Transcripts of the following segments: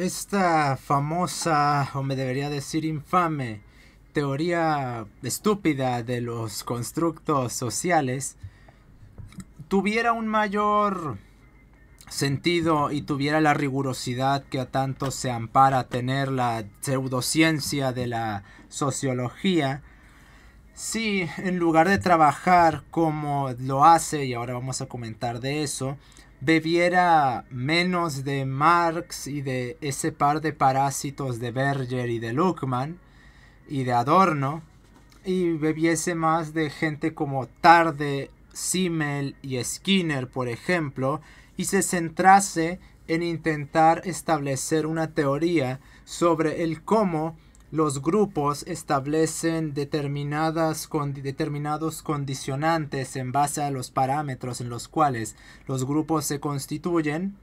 Esta famosa, o me debería decir infame, teoría estúpida de los constructos sociales tuviera un mayor sentido y tuviera la rigurosidad que a tanto se ampara tener la pseudociencia de la sociología, si en lugar de trabajar como lo hace, y ahora vamos a comentar de eso, bebiera menos de Marx y de ese par de parásitos de Berger y de Luckmann y de Adorno, y bebiese más de gente como Tarde, Simmel y Skinner, por ejemplo, y se centrase en intentar establecer una teoría sobre el cómo los grupos establecen determinados condicionantes en base a los parámetros en los cuales los grupos se constituyen,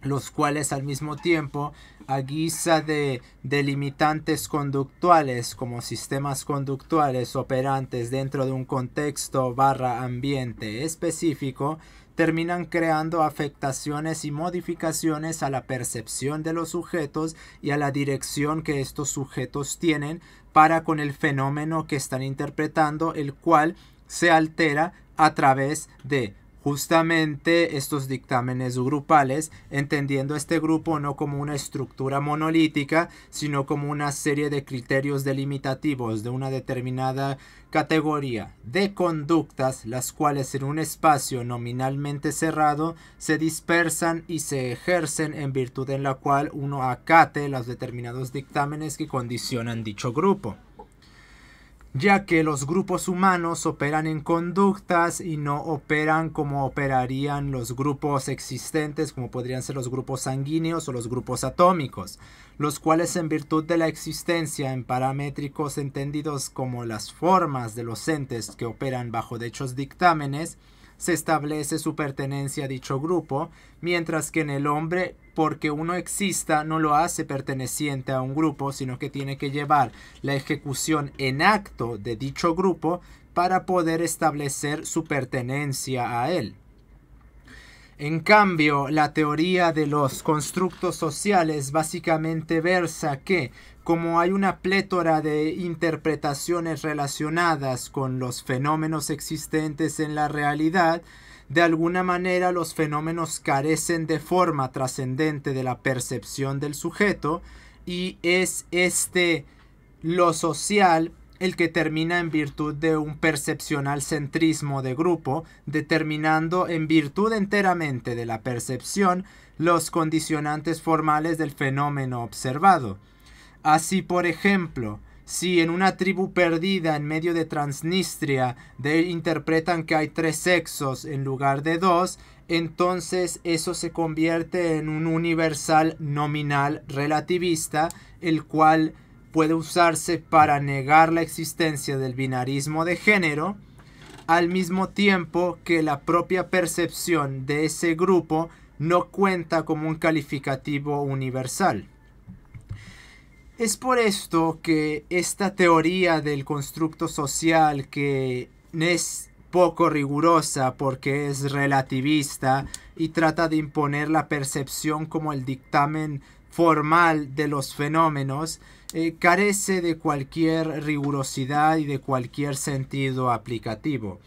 los cuales al mismo tiempo, a guisa de delimitantes conductuales como sistemas conductuales operantes dentro de un contexto / ambiente específico, terminan creando afectaciones y modificaciones a la percepción de los sujetos y a la dirección que estos sujetos tienen para con el fenómeno que están interpretando, el cual se altera a través de justamente estos dictámenes grupales, entendiendo este grupo no como una estructura monolítica, sino como una serie de criterios delimitativos de una determinada categoría de conductas, las cuales en un espacio nominalmente cerrado se dispersan y se ejercen en virtud en la cual uno acate los determinados dictámenes que condicionan dicho grupo, ya que los grupos humanos operan en conductas y no operan como operarían los grupos existentes, como podrían ser los grupos sanguíneos o los grupos atómicos, los cuales en virtud de la existencia en paramétricos entendidos como las formas de los entes que operan bajo dichos dictámenes, se establece su pertenencia a dicho grupo, mientras que en el hombre, porque uno exista, no lo hace perteneciente a un grupo, sino que tiene que llevar la ejecución en acto de dicho grupo para poder establecer su pertenencia a él. En cambio, la teoría de los constructos sociales básicamente versa que, como hay una plétora de interpretaciones relacionadas con los fenómenos existentes en la realidad, de alguna manera los fenómenos carecen de forma trascendente de la percepción del sujeto, y es lo social el que termina en virtud de un percepcional centrismo de grupo, determinando en virtud enteramente de la percepción los condicionantes formales del fenómeno observado. Así, por ejemplo, si en una tribu perdida en medio de Transnistria interpretan que hay 3 sexos en lugar de 2, entonces eso se convierte en un universal nominal relativista, el cual puede usarse para negar la existencia del binarismo de género, al mismo tiempo que la propia percepción de ese grupo no cuenta como un calificativo universal. Es por esto que esta teoría del constructo social, que es poco rigurosa porque es relativista y trata de imponer la percepción como el dictamen formal de los fenómenos, carece de cualquier rigurosidad y de cualquier sentido aplicativo,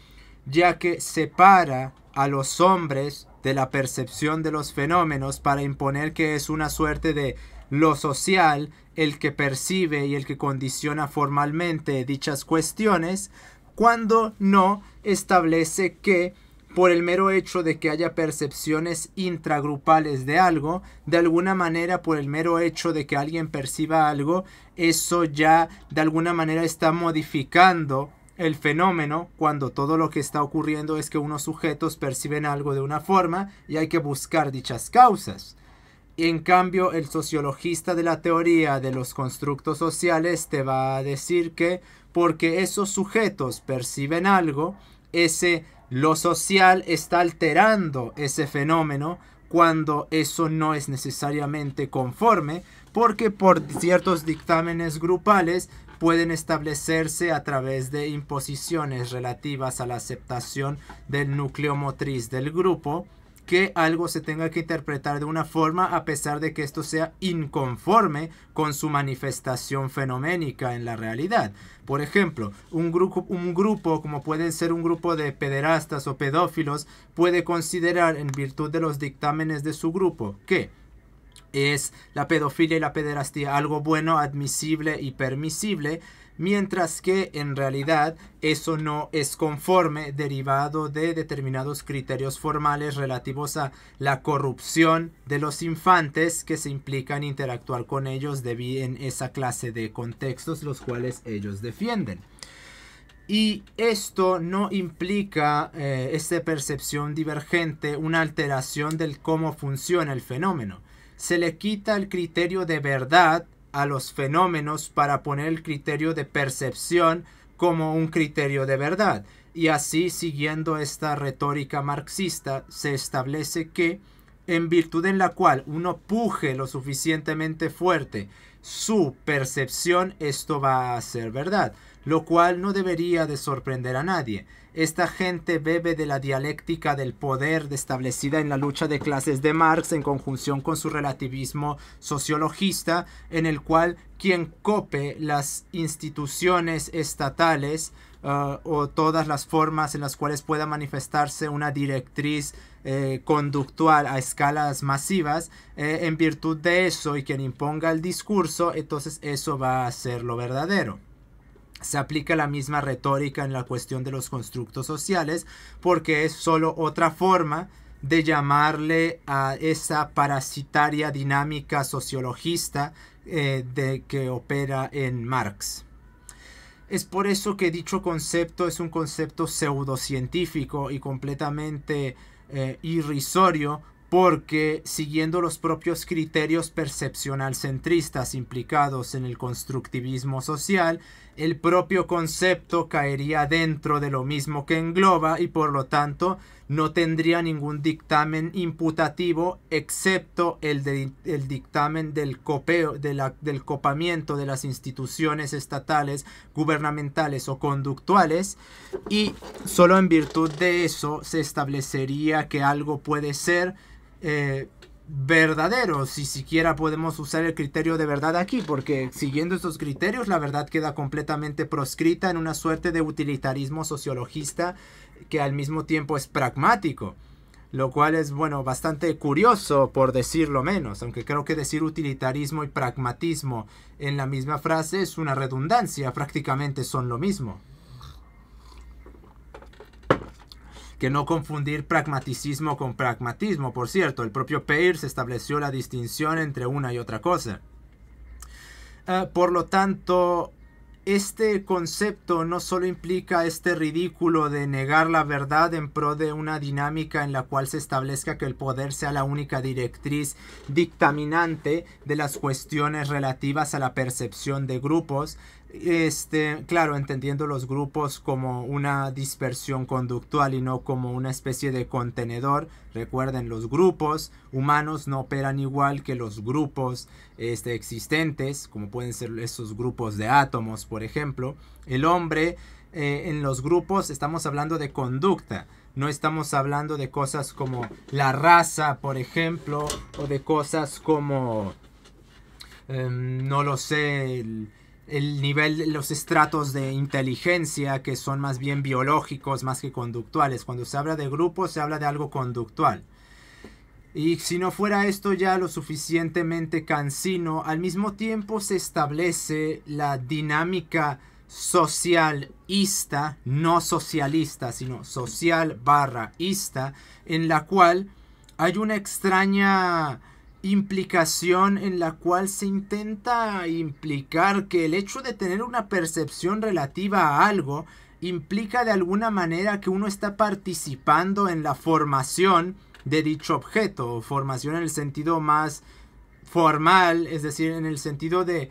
ya que separa a los hombres de la percepción de los fenómenos para imponer que es una suerte de lo social el que percibe y el que condiciona formalmente dichas cuestiones, cuando no establece que por el mero hecho de que haya percepciones intragrupales de algo, de alguna manera por el mero hecho de que alguien perciba algo, eso ya de alguna manera está modificando el fenómeno, cuando todo lo que está ocurriendo es que unos sujetos perciben algo de una forma y hay que buscar dichas causas. En cambio, el sociologista de la teoría de los constructos sociales te va a decir que porque esos sujetos perciben algo, lo social está alterando ese fenómeno, cuando eso no es necesariamente conforme, porque por ciertos dictámenes grupales pueden establecerse a través de imposiciones relativas a la aceptación del núcleo motriz del grupo, que algo se tenga que interpretar de una forma a pesar de que esto sea inconforme con su manifestación fenoménica en la realidad. Por ejemplo, un grupo como puede ser un grupo de pederastas o pedófilos puede considerar, en virtud de los dictámenes de su grupo, que es la pedofilia y la pederastía algo bueno, admisible y permisible, mientras que en realidad eso no es conforme, derivado de determinados criterios formales relativos a la corrupción de los infantes que se implica en interactuar con ellos en esa clase de contextos los cuales ellos defienden. Y esto no implica esta percepción divergente, una alteración del cómo funciona el fenómeno. Se le quita el criterio de verdad a los fenómenos para poner el criterio de percepción como un criterio de verdad. Y así, siguiendo esta retórica marxista, se establece que, en virtud en la cual uno puje lo suficientemente fuerte su percepción, esto va a ser verdad, lo cual no debería de sorprender a nadie. Esta gente bebe de la dialéctica del poder establecida en la lucha de clases de Marx en conjunción con su relativismo sociologista, en el cual quien cope las instituciones estatales o todas las formas en las cuales pueda manifestarse una directriz conductual a escalas masivas, en virtud de eso, y quien imponga el discurso, entonces eso va a ser lo verdadero. Se aplica la misma retórica en la cuestión de los constructos sociales, porque es solo otra forma de llamarle a esa parasitaria dinámica sociologista de que opera en Marx. Es por eso que dicho concepto es un concepto pseudocientífico y completamente irrisorio, porque siguiendo los propios criterios percepcional centristas implicados en el constructivismo social, el propio concepto caería dentro de lo mismo que engloba y por lo tanto no tendría ningún dictamen imputativo excepto el dictamen del copeo, del copamiento de las instituciones estatales, gubernamentales o conductuales, y solo en virtud de eso se establecería que algo puede ser verdadero, si siquiera podemos usar el criterio de verdad aquí, porque siguiendo estos criterios la verdad queda completamente proscrita en una suerte de utilitarismo sociologista que al mismo tiempo es pragmático, lo cual es, bueno, bastante curioso por decirlo menos, aunque creo que decir utilitarismo y pragmatismo en la misma frase es una redundancia, prácticamente son lo mismo. Que no confundir pragmaticismo con pragmatismo. Por cierto, el propio Peirce estableció la distinción entre una y otra cosa. Por lo tanto, este concepto no solo implica este ridículo de negar la verdad en pro de una dinámica en la cual se establezca que el poder sea la única directriz dictaminante de las cuestiones relativas a la percepción de grupos, claro, entendiendo los grupos como una dispersión conductual y no como una especie de contenedor. Recuerden, los grupos humanos no operan igual que los grupos existentes, como pueden ser esos grupos de átomos, por ejemplo. El hombre, en los grupos estamos hablando de conducta, no estamos hablando de cosas como la raza, por ejemplo, o de cosas como, no lo sé, el nivel, los estratos de inteligencia, que son más bien biológicos más que conductuales. Cuando se habla de grupos se habla de algo conductual. Y si no fuera esto ya lo suficientemente cansino, al mismo tiempo se establece la dinámica socialista, no socialista, sino social/ista, en la cual hay una extraña implicación en la cual se intenta implicar que el hecho de tener una percepción relativa a algo implica de alguna manera que uno está participando en la formación de dicho objeto, formación en el sentido más formal, es decir, en el sentido de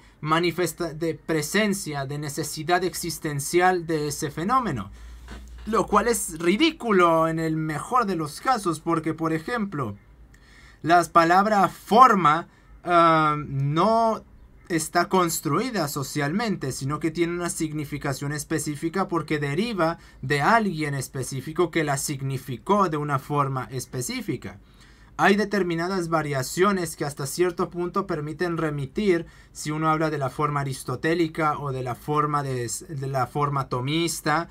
presencia, de necesidad existencial de ese fenómeno, lo cual es ridículo en el mejor de los casos, porque por ejemplo, la palabra forma no está construida socialmente, sino que tiene una significación específica porque deriva de alguien específico que la significó de una forma específica. Hay determinadas variaciones que hasta cierto punto permiten remitir, si uno habla de la forma aristotélica o de la forma tomista,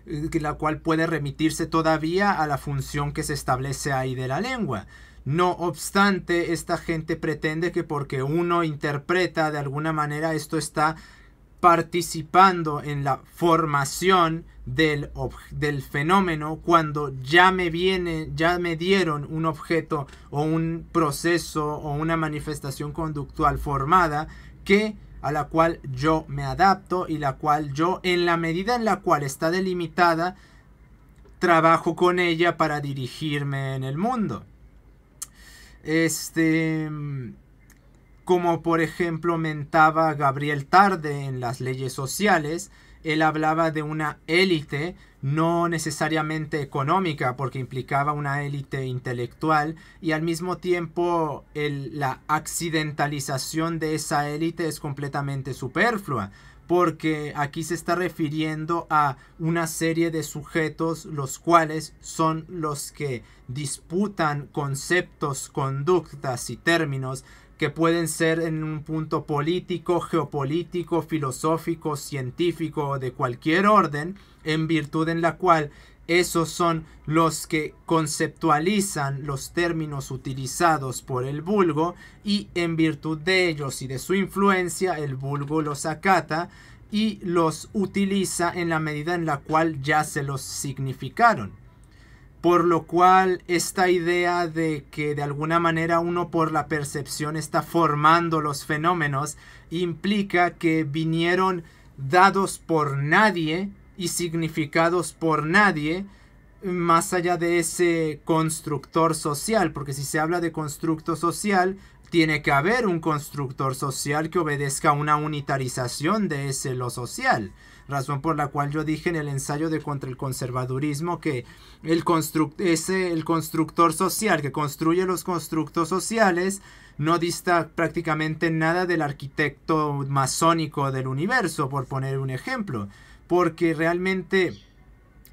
la cual puede remitirse todavía a la función que se establece ahí de la lengua. No obstante, esta gente pretende que porque uno interpreta de alguna manera, esto está participando en la formación del fenómeno, cuando ya me dieron un objeto o un proceso o una manifestación conductual formada a la cual yo me adapto y la cual yo, en la medida en la cual está delimitada, trabajo con ella para dirigirme en el mundo. Como por ejemplo mentaba Gabriel Tarde en Las leyes sociales, él hablaba de una élite no necesariamente económica, porque implicaba una élite intelectual, y al mismo tiempo la accidentalización de esa élite es completamente superflua, porque aquí se está refiriendo a una serie de sujetos los cuales son los que disputan conceptos, conductas y términos que pueden ser en un punto político, geopolítico, filosófico, científico o de cualquier orden, en virtud en la cual esos son los que conceptualizan los términos utilizados por el vulgo, y en virtud de ellos y de su influencia el vulgo los acata y los utiliza en la medida en la cual ya se los significaron. Por lo cual esta idea de que de alguna manera uno por la percepción está formando los fenómenos implica que vinieron dados por nadie y significados por nadie, más allá de ese constructor social, porque si se habla de constructo social, tiene que haber un constructor social que obedezca a una unitarización de ese lo social. Razón por la cual yo dije en el ensayo de contra el conservadurismo que el constructor social que construye los constructos sociales no dista prácticamente nada del arquitecto masónico del universo, por poner un ejemplo, porque realmente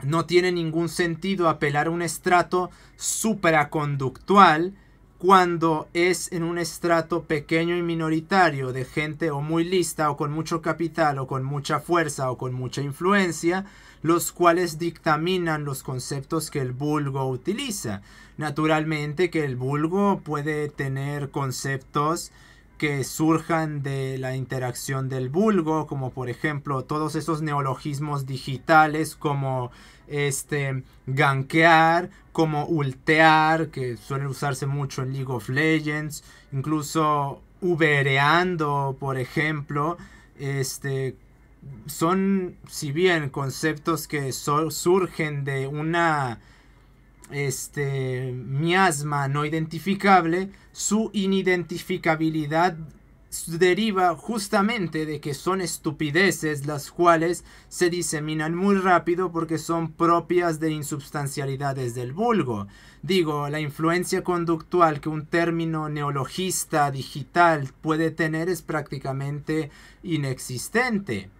no tiene ningún sentido apelar a un estrato supraconductual cuando es en un estrato pequeño y minoritario de gente o muy lista o con mucho capital o con mucha fuerza o con mucha influencia, los cuales dictaminan los conceptos que el vulgo utiliza. Naturalmente que el vulgo puede tener conceptos que surjan de la interacción del vulgo, como por ejemplo todos esos neologismos digitales como gankear, como ultear, que suelen usarse mucho en League of Legends, incluso ubereando, por ejemplo, son, si bien conceptos que surgen de una miasma no identificable, su inidentificabilidad deriva justamente de que son estupideces las cuales se diseminan muy rápido porque son propias de insubstancialidades del vulgo. Digo, la influencia conductual que un término neologista digital puede tener es prácticamente inexistente.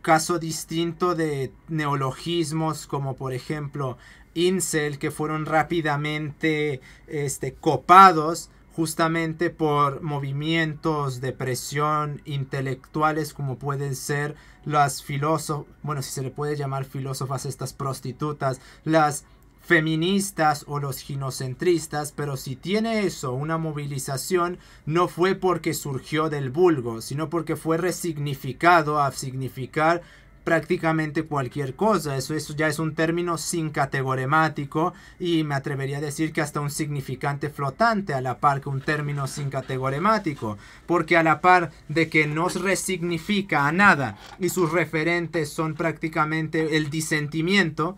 Caso distinto de neologismos como por ejemplo incel, que fueron rápidamente copados justamente por movimientos de presión intelectuales como pueden ser las filósofas, bueno, si se le puede llamar filósofas estas prostitutas, las feministas o los ginocentristas, pero si tiene eso, una movilización, no fue porque surgió del vulgo, sino porque fue resignificado a significar prácticamente cualquier cosa. Eso ya es un término sin categoremático y me atrevería a decir que hasta un significante flotante a la par que un término sin categoremático, porque a la par de que no resignifica a nada y sus referentes son prácticamente el disentimiento,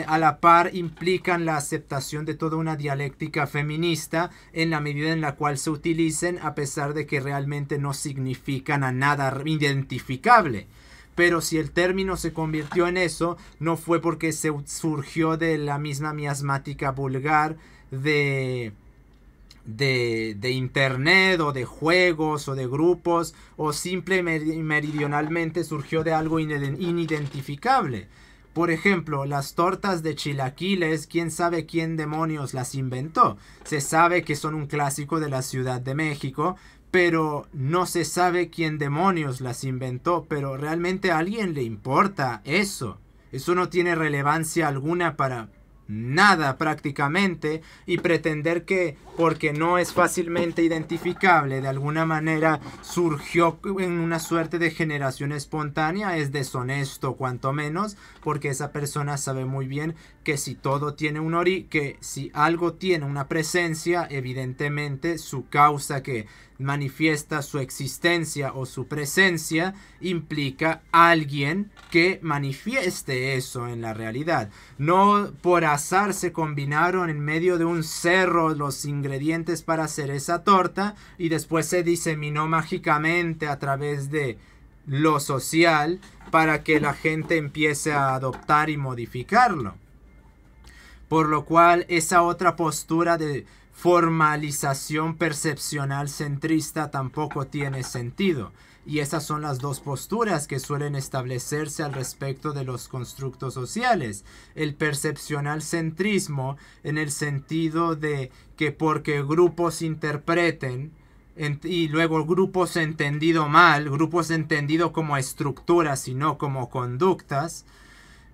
a la par implican la aceptación de toda una dialéctica feminista en la medida en la cual se utilicen a pesar de que realmente no significan a nada identificable. Pero si el término se convirtió en eso, no fue porque se surgió de la misma miasmática vulgar de de internet o de juegos o de grupos, o simple meridionalmente surgió de algo inidentificable. Por ejemplo, las tortas de chilaquiles, quién sabe quién demonios las inventó. Se sabe que son un clásico de la Ciudad de México, pero no se sabe quién demonios las inventó. Pero realmente a alguien le importa eso. Eso no tiene relevancia alguna para nada prácticamente, y pretender que porque no es fácilmente identificable de alguna manera surgió en una suerte de generación espontánea es deshonesto, cuanto menos, porque esa persona sabe muy bien que si todo tiene un que si algo tiene una presencia, evidentemente su causa que manifiesta su existencia o su presencia implica alguien que manifieste eso en la realidad. No por azar se combinaron en medio de un cerro los ingredientes para hacer esa torta y después se diseminó mágicamente a través de lo social para que la gente empiece a adoptar y modificarlo. Por lo cual esa otra postura de formalización percepcional centrista tampoco tiene sentido. Y esas son las dos posturas que suelen establecerse al respecto de los constructos sociales. El percepcional centrismo, en el sentido de que porque grupos interpreten y luego grupos entendido mal, grupos entendido como estructuras y no como conductas.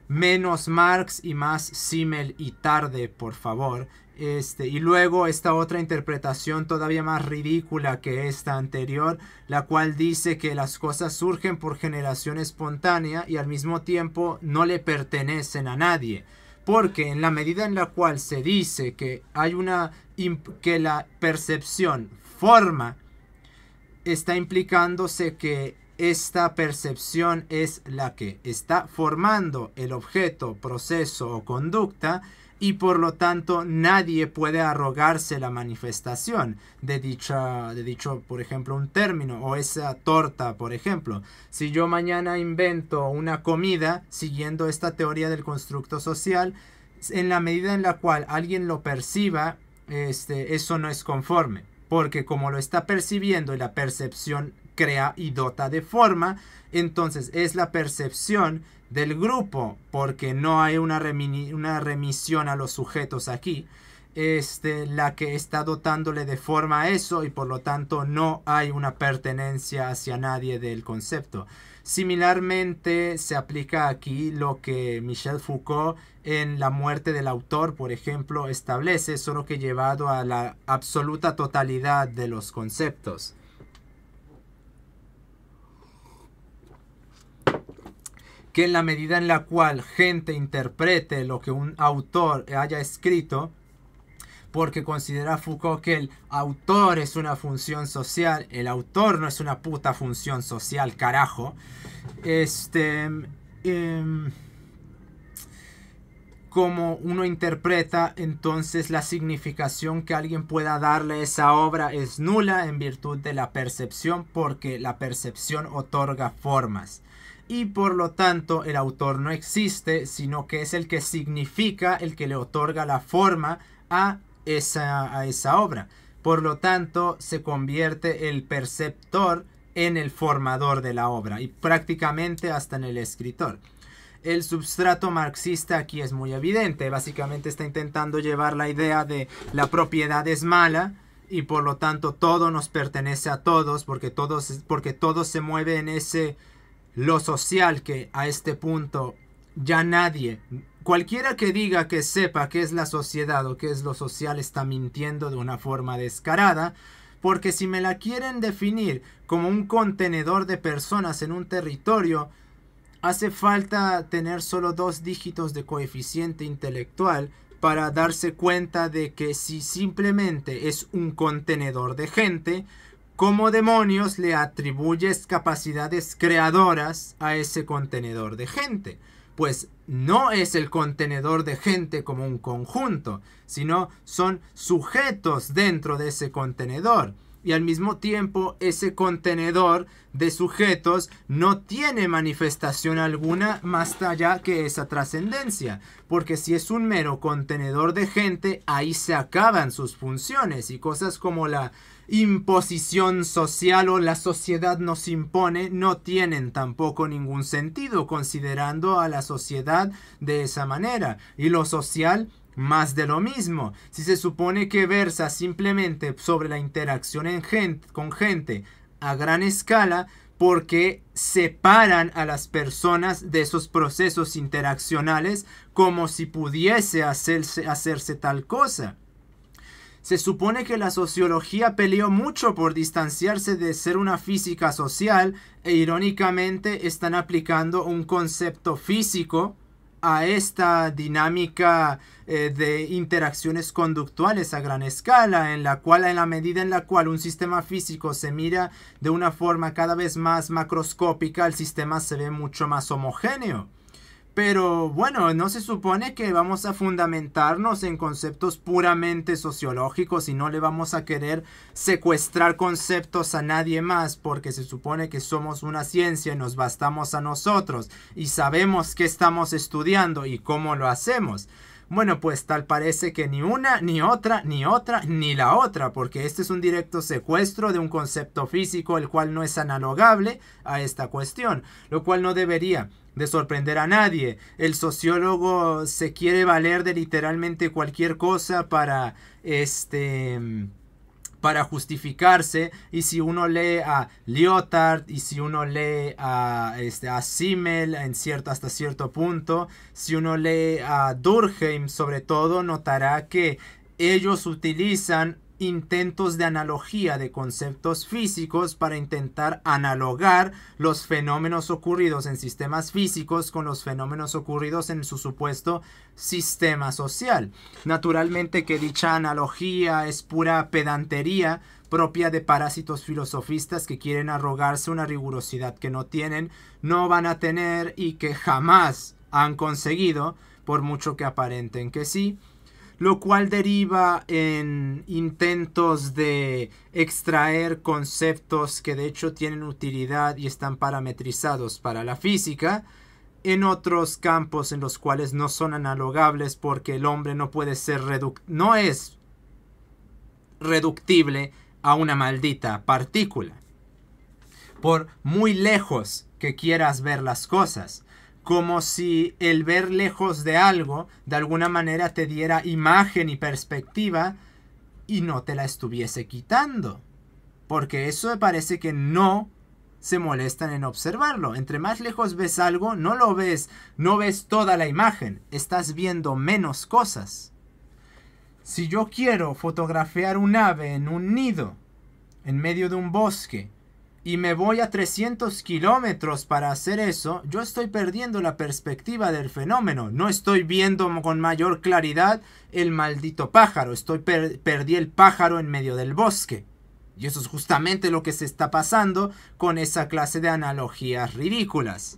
Menos Marx y más Simmel y Tarde, por favor. Y luego esta otra interpretación todavía más ridícula que esta anterior, la cual dice que las cosas surgen por generación espontánea y al mismo tiempo no le pertenecen a nadie. Porque en la medida en la cual se dice que hay que la percepción forma, está implicándose que esta percepción es la que está formando el objeto, proceso o conducta, y por lo tanto nadie puede arrogarse la manifestación de dicho, por ejemplo, un término, o esa torta, por ejemplo. Si yo mañana invento una comida siguiendo esta teoría del constructo social, en la medida en la cual alguien lo perciba, eso no es conforme, porque como lo está percibiendo y la percepción crea y dota de forma, entonces es la percepción del grupo, porque no hay una remisión a los sujetos aquí, la que está dotándole de forma a eso, y por lo tanto no hay una pertenencia hacia nadie del concepto. Similarmente se aplica aquí lo que Michel Foucault en La muerte del autor, por ejemplo, establece, solo que llevado a la absoluta totalidad de los conceptos. Que en la medida en la cual gente interprete lo que un autor haya escrito, porque considera Foucault que el autor es una función social, el autor no es una puta función social, carajo. Como uno interpreta, entonces la significación que alguien pueda darle a esa obra es nula en virtud de la percepción, porque la percepción otorga formas. Y por lo tanto el autor no existe, sino que es el que significa, el que le otorga la forma a esa obra. Por lo tanto se convierte el perceptor en el formador de la obra, y prácticamente hasta en el escritor. El substrato marxista aquí es muy evidente, básicamente está intentando llevar la idea de la propiedad es mala y por lo tanto todo nos pertenece a todos, porque todo se mueve en ese lo social, que a este punto ya nadie, cualquiera que diga que sepa qué es la sociedad o qué es lo social, está mintiendo de una forma descarada, porque si me la quieren definir como un contenedor de personas en un territorio, hace falta tener solo 2 dígitos de coeficiente intelectual para darse cuenta de que si simplemente es un contenedor de gente, ¿cómo demonios le atribuyes capacidades creadoras a ese contenedor de gente? Pues no es el contenedor de gente como un conjunto, sino son sujetos dentro de ese contenedor. y al mismo tiempo ese contenedor de sujetos no tiene manifestación alguna más allá que esa trascendencia, porque si es un mero contenedor de gente, ahí se acaban sus funciones, y cosas como la imposición social o la sociedad nos impone no tienen tampoco ningún sentido considerando a la sociedad de esa manera. Y lo social, más de lo mismo. Si se supone que versa simplemente sobre la interacción con gente a gran escala, porque separan a las personas de esos procesos interaccionales como si pudiese hacerse tal cosa. Se supone que la sociología peleó mucho por distanciarse de ser una física social e irónicamente están aplicando un concepto físico a esta dinámica de interacciones conductuales a gran escala, en la medida en la cual un sistema físico se mira de una forma cada vez más macroscópica, el sistema se ve mucho más homogéneo. Pero bueno, no se supone que vamos a fundamentarnos en conceptos puramente sociológicos y no le vamos a querer secuestrar conceptos a nadie más, porque se supone que somos una ciencia y nos bastamos a nosotros y sabemos qué estamos estudiando y cómo lo hacemos. Bueno, pues tal parece que ni una, ni otra, ni la otra, porque este es un directo secuestro de un concepto físico el cual no es analogable a esta cuestión, lo cual no debería de sorprender a nadie. El sociólogo se quiere valer de literalmente cualquier cosa para justificarse, y si uno lee a Lyotard y si uno lee a Simmel hasta cierto punto, si uno lee a Durkheim sobre todo, notará que ellos utilizan intentos de analogía de conceptos físicos para intentar analogar los fenómenos ocurridos en sistemas físicos con los fenómenos ocurridos en su supuesto sistema social. Naturalmente que dicha analogía es pura pedantería propia de parásitos filosofistas que quieren arrogarse una rigurosidad que no tienen, no van a tener y que jamás han conseguido, por mucho que aparenten que sí, lo cual deriva en intentos de extraer conceptos que de hecho tienen utilidad y están parametrizados para la física en otros campos en los cuales no son analogables, porque el hombre no puede ser no es reductible a una maldita partícula, por muy lejos que quieras ver las cosas. Como si el ver lejos de algo de alguna manera te diera imagen y perspectiva y no te la estuviese quitando, porque eso me parece que no se molestan en observarlo. Entre más lejos ves algo, no ves toda la imagen, estás viendo menos cosas. Si yo quiero fotografiar un ave en un nido en medio de un bosque y me voy a 300 kilómetros para hacer eso, yo estoy perdiendo la perspectiva del fenómeno. No estoy viendo con mayor claridad el maldito pájaro. Perdí el pájaro en medio del bosque. Y eso es justamente lo que se está pasando con esa clase de analogías ridículas.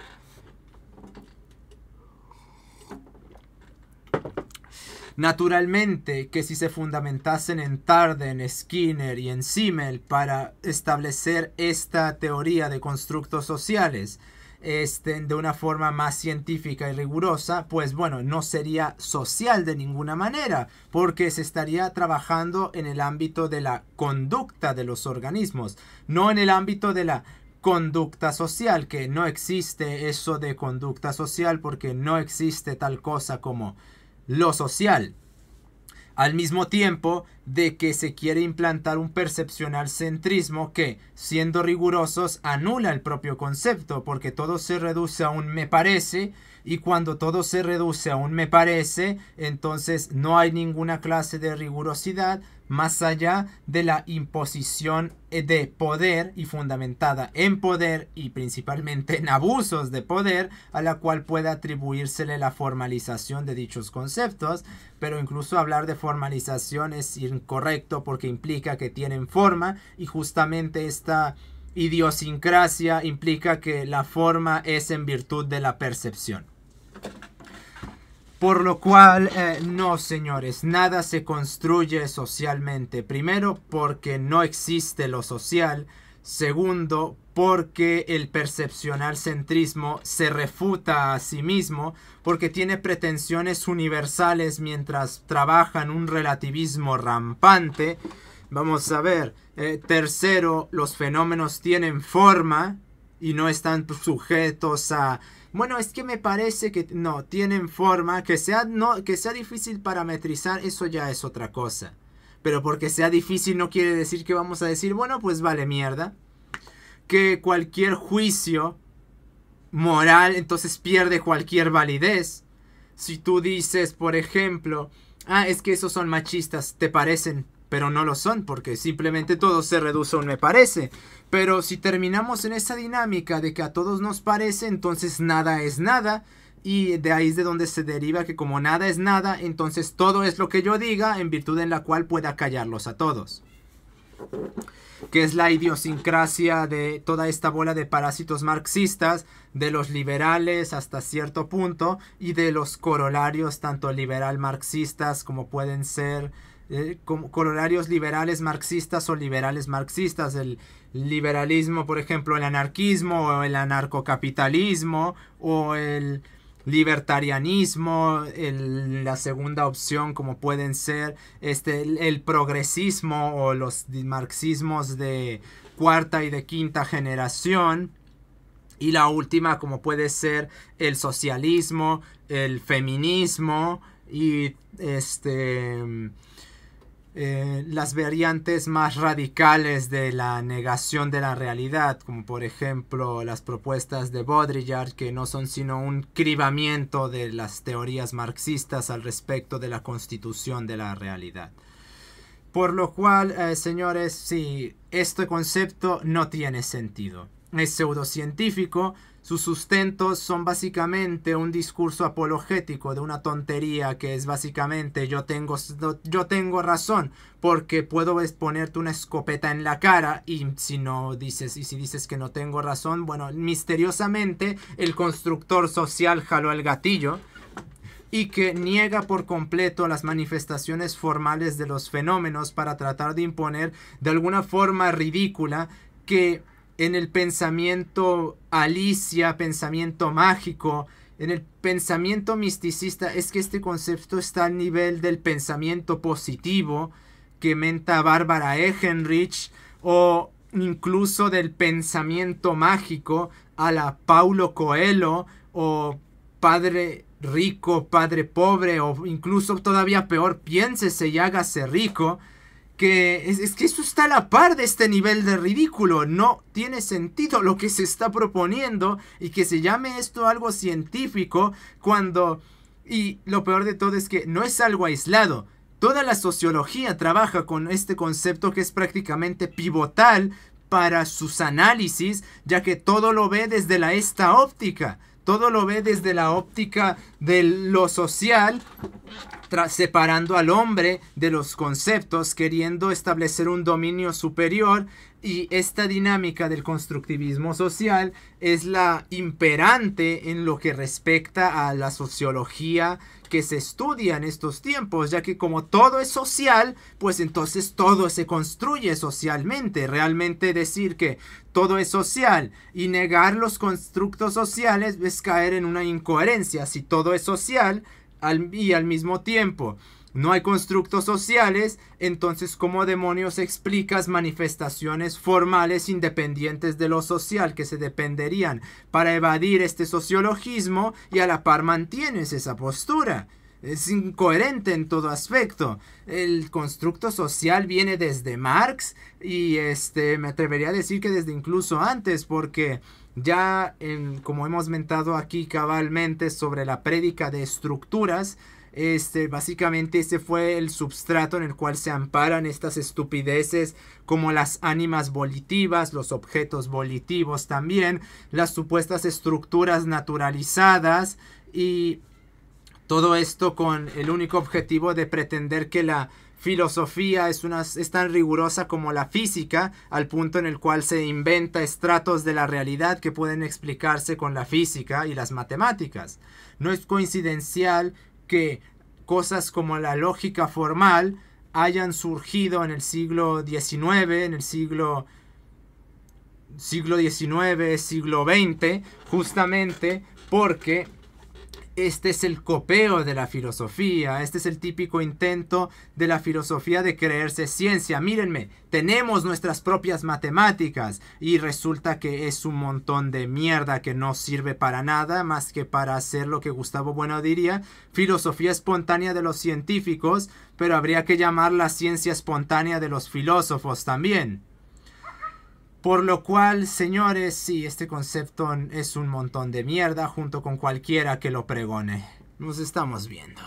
Naturalmente que si se fundamentasen en Tarde, en Skinner y en Simmel para establecer esta teoría de constructos sociales de una forma más científica y rigurosa, pues bueno, no sería social de ninguna manera, porque se estaría trabajando en el ámbito de la conducta de los organismos, no en el ámbito de la conducta social, que no existe eso de conducta social porque no existe tal cosa como lo social. Al mismo tiempo de que se quiere implantar un percepcional centrismo que, siendo rigurosos, anula el propio concepto, porque todo se reduce a un me parece, y cuando todo se reduce a un me parece, entonces no hay ninguna clase de rigurosidad más allá de la imposición de poder, y fundamentada en poder y principalmente en abusos de poder, a la cual puede atribuírsele la formalización de dichos conceptos. Pero incluso hablar de formalización es incorrecto porque implica que tienen forma, y justamente esta idiosincrasia implica que la forma es en virtud de la percepción. Por lo cual, no señores, nada se construye socialmente. Primero, porque no existe lo social. Segundo, porque el percepcional centrismo se refuta a sí mismo, porque tiene pretensiones universales mientras trabaja en un relativismo rampante. Vamos a ver. Tercero, los fenómenos tienen forma y no están sujetos a... Bueno, es que me parece que no, tienen forma, que sea difícil parametrizar, eso ya es otra cosa. Pero porque sea difícil no quiere decir que vamos a decir, bueno, pues vale mierda. Que cualquier juicio moral entonces pierde cualquier validez. Si tú dices, por ejemplo, es que esos son machistas, te parecen, pero no lo son, porque simplemente todo se reduce a un me parece. Pero si terminamos en esa dinámica de que a todos nos parece, entonces nada es nada. Y de ahí es de donde se deriva que como nada es nada, entonces todo es lo que yo diga, en virtud en la cual pueda callarlos a todos. Que es la idiosincrasia de toda esta bola de parásitos marxistas, de los liberales hasta cierto punto, y de los corolarios tanto liberal marxistas como pueden ser... como corolarios liberales marxistas o liberales marxistas. El liberalismo, por ejemplo, el anarquismo o el anarcocapitalismo o el libertarianismo, la segunda opción como pueden ser el progresismo o los marxismos de cuarta y de quinta generación, y la última como puede ser el socialismo, el feminismo y las variantes más radicales de la negación de la realidad, como por ejemplo las propuestas de Baudrillard, que no son sino un cribamiento de las teorías marxistas al respecto de la constitución de la realidad. Por lo cual, señores, sí, este concepto no tiene sentido. Es pseudocientífico. Sus sustentos son básicamente un discurso apologético de una tontería que es básicamente yo tengo razón porque puedo ponerte una escopeta en la cara, y si dices que no tengo razón, bueno, misteriosamente el constructor social jaló el gatillo, y que niega por completo las manifestaciones formales de los fenómenos para tratar de imponer de alguna forma ridícula que en el pensamiento Alicia, pensamiento mágico, en el pensamiento misticista, es que este concepto está al nivel del pensamiento positivo que menta Bárbara Ehrenreich, o incluso del pensamiento mágico a la Paulo Coelho, o Padre Rico, Padre Pobre, o incluso todavía peor, Piénsese y hágase rico. Que es que eso está a la par de este nivel de ridículo. No tiene sentido lo que se está proponiendo, y que se llame esto algo científico cuando... Y lo peor de todo es que no es algo aislado. Toda la sociología trabaja con este concepto que es prácticamente pivotal para sus análisis, ya que todo lo ve desde esta óptica. Todo lo ve desde la óptica de lo social, separando al hombre de los conceptos, queriendo establecer un dominio superior. Y esta dinámica del constructivismo social es la imperante en lo que respecta a la sociología que se estudia en estos tiempos, ya que como todo es social, pues entonces todo se construye socialmente. Realmente decir que todo es social y negar los constructos sociales es caer en una incoherencia. Si todo es social y al mismo tiempo no hay constructos sociales, entonces ¿cómo demonios explicas manifestaciones formales independientes de lo social que se dependerían para evadir este sociologismo, y a la par mantienes esa postura? Es incoherente en todo aspecto. El constructo social viene desde Marx y me atrevería a decir que desde incluso antes, porque ya como hemos mentado aquí cabalmente sobre la prédica de estructuras, básicamente ese fue el substrato en el cual se amparan estas estupideces como las ánimas volitivas, los objetos volitivos también, las supuestas estructuras naturalizadas, y todo esto con el único objetivo de pretender que la filosofía es tan rigurosa como la física, al punto en el cual se inventa estratos de la realidad que pueden explicarse con la física y las matemáticas. No es coincidencial que cosas como la lógica formal hayan surgido en el siglo XIX, en el siglo XIX, siglo XX, justamente porque este es el copeo de la filosofía, este es el típico intento de la filosofía de creerse ciencia. Mírenme, tenemos nuestras propias matemáticas y resulta que es un montón de mierda que no sirve para nada más que para hacer lo que Gustavo Bueno diría, filosofía espontánea de los científicos, pero habría que llamarla ciencia espontánea de los filósofos también. Por lo cual, señores, sí, este concepto es un montón de mierda junto con cualquiera que lo pregone. Nos estamos viendo.